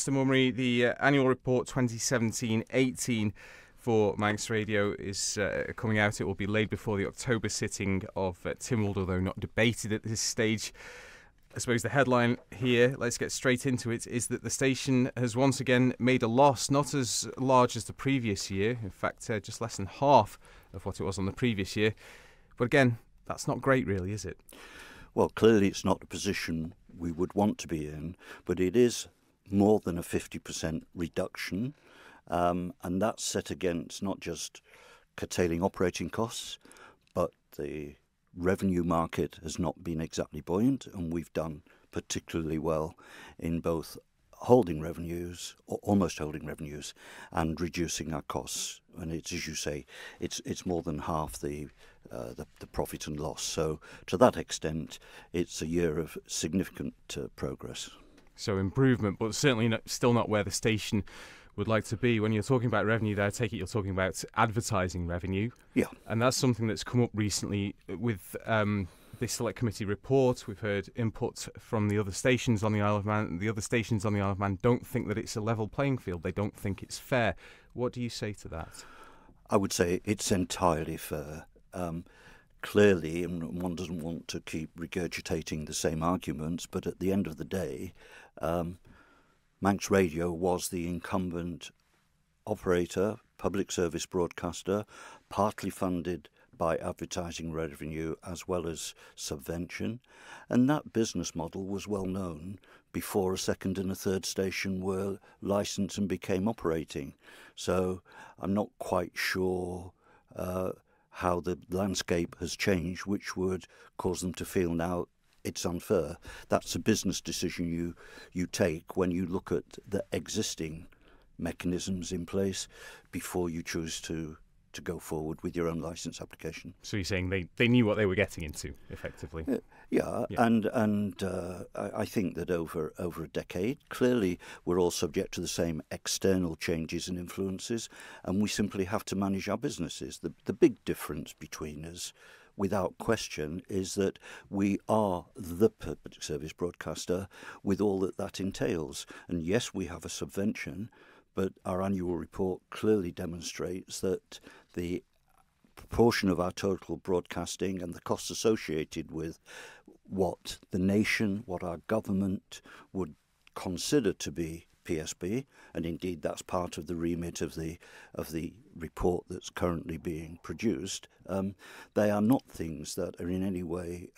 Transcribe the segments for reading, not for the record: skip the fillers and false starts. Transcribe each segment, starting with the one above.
Mr Mummery, the annual report 2017-18 for Manx Radio is coming out. It will be laid before the October sitting of Tynwald, although not debated at this stage. I suppose the headline here, let's get straight into it, is that the station has once again made a loss, not as large as the previous year. In fact, just less than half of what it was on the previous year. But again, that's not great really, is it? Well, clearly it's not a position we would want to be in, but it is more than a 50% reduction, and that's set against not just curtailing operating costs, but the revenue market has not been exactly buoyant, and we've done particularly well in both holding revenues, or almost holding revenues, and reducing our costs. And it's, as you say, it's more than half the profit and loss. So to that extent, it's a year of significant progress. So improvement, but certainly still not where the station would like to be. When you're talking about revenue there, I take it you're talking about advertising revenue. Yeah. And that's something that's come up recently with this Select Committee report. We've heard input from the other stations on the Isle of Man. The other stations on the Isle of Man don't think that it's a level playing field. They don't think it's fair. What do you say to that? I would say it's entirely fair. Clearly, and one doesn't want to keep regurgitating the same arguments, but at the end of the day, Manx Radio was the incumbent operator, public service broadcaster, partly funded by advertising revenue as well as subvention, and that business model was well known before a second and a third station were licensed and became operating. So I'm not quite sure how the landscape has changed, which would cause them to feel now it's unfair. That's a business decision you take when you look at the existing mechanisms in place before you choose to go forward with your own licence application. So you're saying they knew what they were getting into, effectively? Yeah. And I think that over a decade, clearly we're all subject to the same external changes and influences, and we simply have to manage our businesses. The big difference between us, without question, is that we are the public service broadcaster with all that entails. And yes, we have a subvention, but our annual report clearly demonstrates that the proportion of our total broadcasting and the costs associated with what the nation, what our government would consider to be PSB, and indeed that's part of the remit of the report that's currently being produced, they are not things that are in any way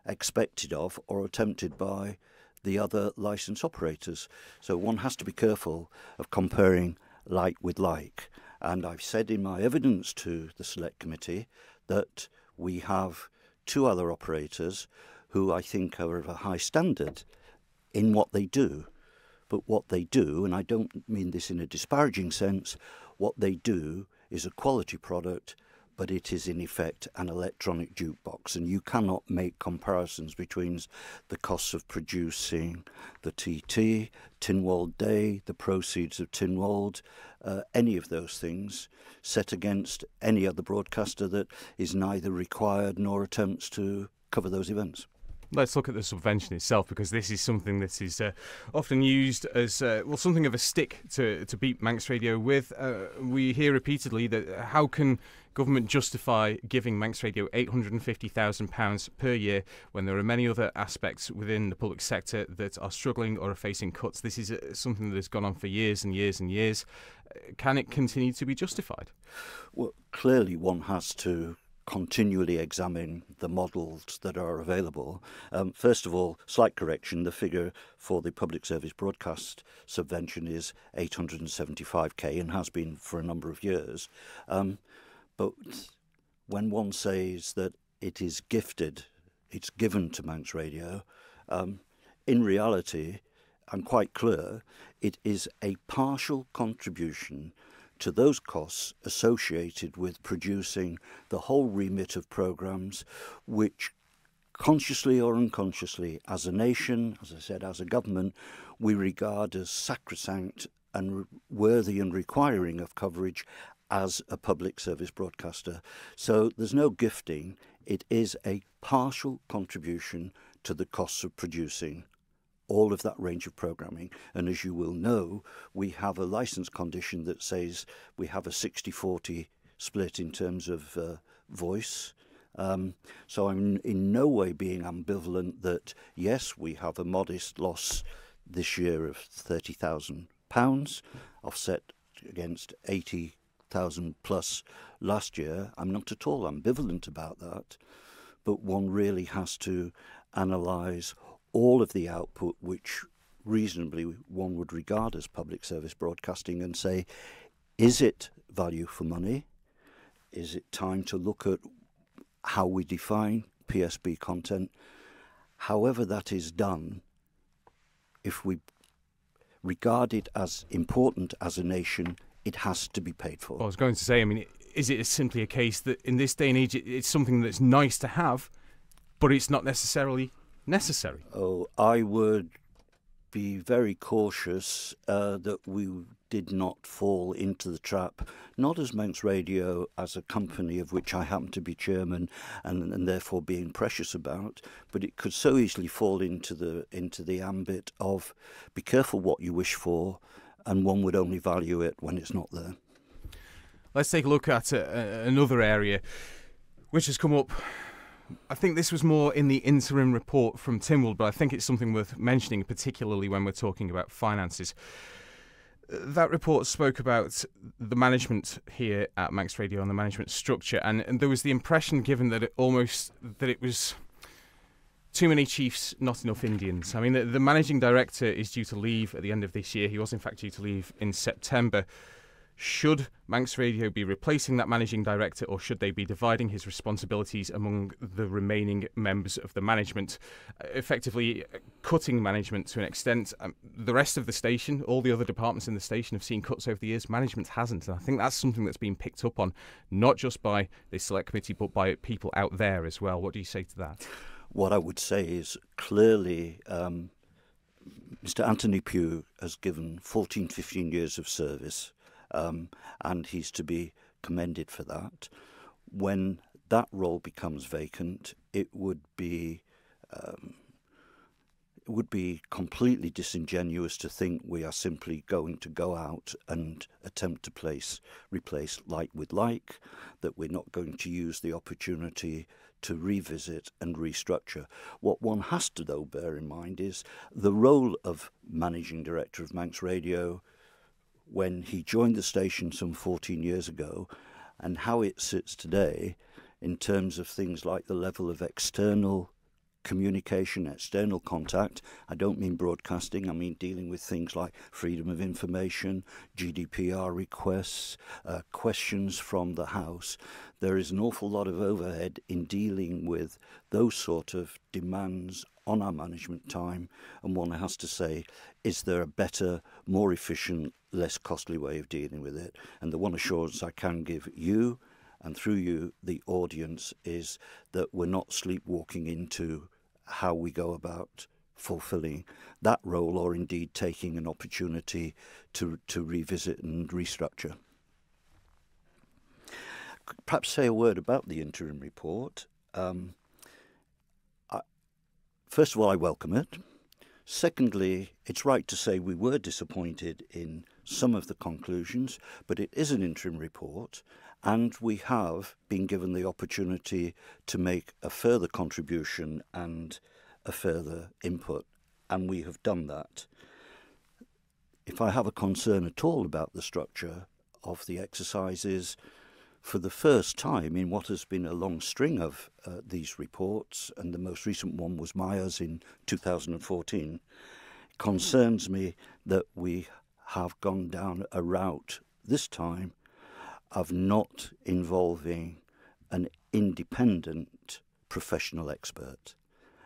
expected of or attempted by the other licence operators. So one has to be careful of comparing like with like. And I've said in my evidence to the Select Committee that we have two other operators who I think are of a high standard in what they do. But what they do, and I don't mean this in a disparaging sense, what they do is a quality product, but it is in effect an electronic jukebox, and you cannot make comparisons between the costs of producing the TT, Tynwald Day, the proceeds of Tynwald, any of those things set against any other broadcaster that is neither required nor attempts to cover those events. Let's look at the subvention itself, because this is something that is often used as something of a stick to beat Manx Radio with. We hear repeatedly that how can government justify giving Manx Radio £850,000 per year when there are many other aspects within the public sector that are struggling or are facing cuts? This is something that has gone on for years and years and years. Can it continue to be justified? Well, clearly one has to continually examine the models that are available. First of all, slight correction, the figure for the public service broadcast subvention is 875k and has been for a number of years. But when one says that it is gifted, it's given to Manx Radio, in reality, I'm quite clear, it is a partial contribution to those costs associated with producing the whole remit of programmes which, consciously or unconsciously, as a nation, as I said, as a government, we regard as sacrosanct and worthy and requiring of coverage as a public service broadcaster. So there's no gifting, it is a partial contribution to the costs of producing all of that range of programming. And as you will know, we have a license condition that says we have a 60-40 split in terms of voice. So I'm in no way being ambivalent that, yes, we have a modest loss this year of £30,000, offset against 80,000 plus last year. I'm not at all ambivalent about that, but one really has to analyse all of the output which reasonably one would regard as public service broadcasting and say, is it value for money? Is it time to look at how we define PSB content? However that is done, if we regard it as important as a nation, it has to be paid for. Well, I was going to say, I mean, is it simply a case that in this day and age it's something that's nice to have, but it's not necessarily necessary? Oh, I would be very cautious that we did not fall into the trap, not as Manx Radio, as a company of which I happen to be chairman and therefore being precious about, but it could so easily fall into the ambit of be careful what you wish for, and one would only value it when it's not there. Let's take a look at another area which has come up. I think this was more in the interim report from Tynwald, but I think it's something worth mentioning, particularly when we're talking about finances. That report spoke about the management here at Manx Radio and the management structure, and there was the impression given that it was too many chiefs, not enough Indians. I mean, the managing director is due to leave at the end of this year. He was in fact due to leave in September. Should Manx Radio be replacing that managing director, or should they be dividing his responsibilities among the remaining members of the management, effectively cutting management to an extent? The rest of the station, all the other departments in the station have seen cuts over the years. Management hasn't. And I think that's something that's been picked up on, not just by the select committee, but by people out there as well. What do you say to that? What I would say is clearly Mr. Anthony Pugh has given 14, 15 years of service. And he's to be commended for that. When that role becomes vacant, it would be completely disingenuous to think we are simply going to go out and attempt to replace like with like, that we're not going to use the opportunity to revisit and restructure. What one has to, though, bear in mind is the role of Managing Director of Manx Radio when he joined the station some 14 years ago, and how it sits today in terms of things like the level of external communication, external contact. I don't mean broadcasting, I mean dealing with things like freedom of information, GDPR requests, questions from the House. There is an awful lot of overhead in dealing with those sort of demands on our management time, and one has to say, is there a better, more efficient, less costly way of dealing with it? And the one assurance I can give you, and through you, the audience, is that we're not sleepwalking into how we go about fulfilling that role, or indeed taking an opportunity to revisit and restructure. Perhaps say a word about the interim report. First of all, I welcome it. Secondly, it's right to say we were disappointed in some of the conclusions, but it is an interim report, and we have been given the opportunity to make a further contribution and a further input, and we have done that. If I have a concern at all about the structure of the exercises, for the first time in what has been a long string of these reports, and the most recent one was Myers in 2014, concerns me that we have gone down a route this time of not involving an independent professional expert,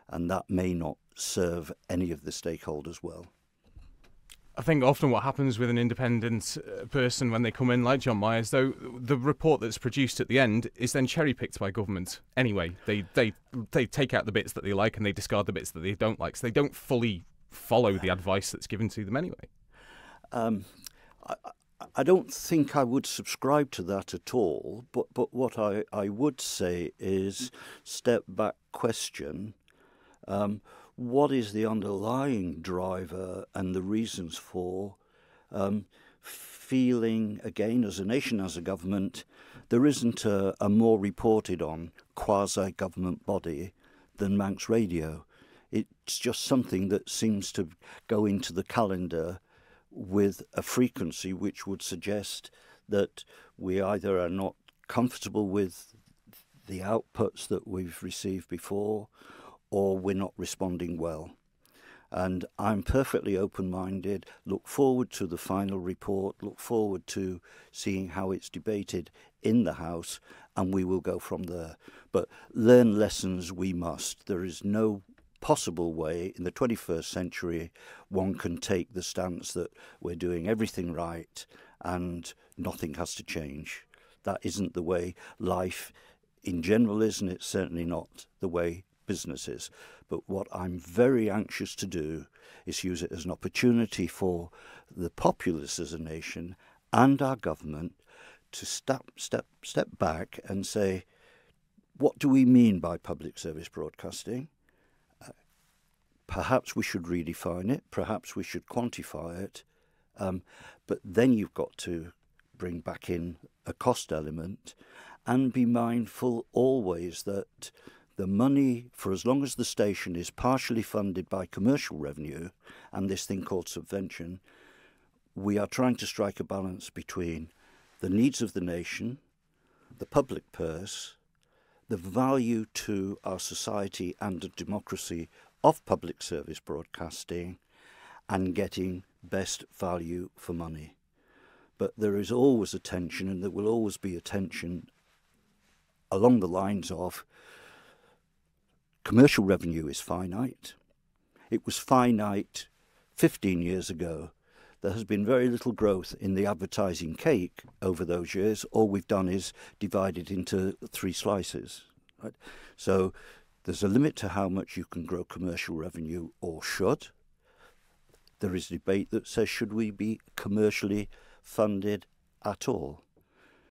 and that may not serve any of the stakeholders well. I think often what happens with an independent person when they come in, like John Myers, though, the report that's produced at the end is then cherry-picked by government anyway. They take out the bits that they like and they discard the bits that they don't like, so they don't fully follow the advice that's given to them anyway. I don't think I would subscribe to that at all, but what I would say is, step back question, what is the underlying driver and the reasons for feeling, again, as a nation, as a government, there isn't a more reported on quasi-government body than Manx Radio. It's just something that seems to go into the calendar with a frequency which would suggest that we either are not comfortable with the outputs that we've received before, or we're not responding well. And I'm perfectly open-minded, look forward to the final report, look forward to seeing how it's debated in the House, and we will go from there. But learn lessons we must. There is no possible way in the 21st century one can take the stance that we're doing everything right and nothing has to change. That isn't the way life in general is, and it's certainly not the way business is. But what I'm very anxious to do is use it as an opportunity for the populace as a nation and our government to step back and say, what do we mean by public service broadcasting? Perhaps we should redefine it, perhaps we should quantify it, but then you've got to bring back in a cost element and be mindful always that the money, for as long as the station is partially funded by commercial revenue and this thing called subvention, we are trying to strike a balance between the needs of the nation, the public purse, the value to our society and the democracy of public service broadcasting, and getting best value for money. But there is always a tension, and there will always be a tension along the lines of commercial revenue is finite. It was finite 15 years ago. There has been very little growth in the advertising cake over those years. All we've done is divide it into 3 slices. Right? So there's a limit to how much you can grow commercial revenue, or should. There is debate that says, should we be commercially funded at all?